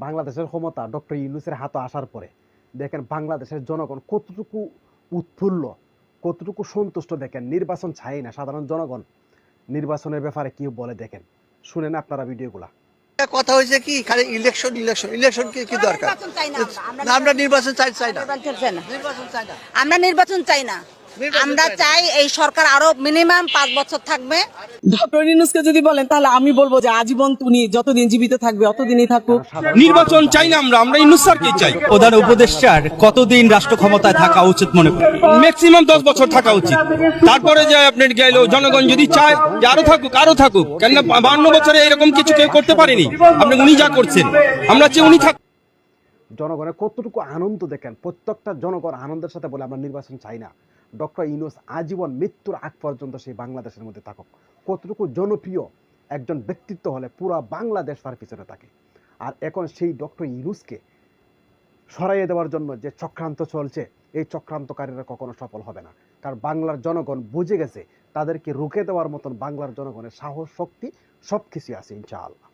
বাংলাদেশের ক্ষমতা ডক্টর ইউনূসের হাতে আসার পরে দেখেন বাংলাদেশের জনগণ কতটুকু উৎফুল্ল, কতটুকু সন্তুষ্ট। দেখেন নির্বাচন চাই না সাধারণ জনগণ, নির্বাচনের ব্যাপারে কি বলে দেখেন, শুনেন আপনারা ভিডিওগুলা। কথা হয়েছে কি খালি ইলেকশন ইলেকশন ইলেকশন কি দরকার? আমরা নির্বাচন চাই না, নির্বাচন চাই না, আমরা নির্বাচন চাই না। আমরা চাই এই সরকার আরো মিনিমাম 5 বছর থাকবে। ডক্টর ইউনূসকে যদি বলেন তাহলে আমি বলবো যে আজীবন উনি যতদিন জীবিত থাকবে অতদিনই থাকুক। নির্বাচন চাই না, আমরা ইউনূস স্যারকে চাই। প্রধান উপদেষ্টার কতদিন রাষ্ট্র ক্ষমতায় থাকা উচিত মনে করেন? ম্যাক্সিমাম 10 বছর থাকা উচিত। তারপরে যে আপনার গেল জনগণ যদি চায় যে আরো থাকুক, কেন 52 বছরে এরকম কিছু কেউ করতে পারেনি। আপনি উনি যা করছেন, আমরা চাই উনি থাক। জনগণের কতটুকু আনন্দ দেখেন, প্রত্যেকটা জনগণ আনন্দের সাথে বলে আমরা নির্বাচন চাই না, ডক্টর ইউনূস আজীবন মৃত্যুর আগ পর্যন্ত সেই বাংলাদেশের মধ্যে থাকুক। কতটুকু জনপ্রিয় একজন ব্যক্তিত্ব হলে পুরো বাংলাদেশ তার পিছনে থাকে। আর এখন সেই ডক্টর ইউনূসকে সরাইয়ে দেওয়ার জন্য যে চক্রান্ত চলছে, এই চক্রান্তকারীরা কখনো সফল হবে না। কারণ বাংলার জনগণ বুঝে গেছে তাদেরকে রুখে দেওয়ার মতন বাংলার জনগণের সাহস, শক্তি সব কিছু আছে ইনশাআল্লাহ।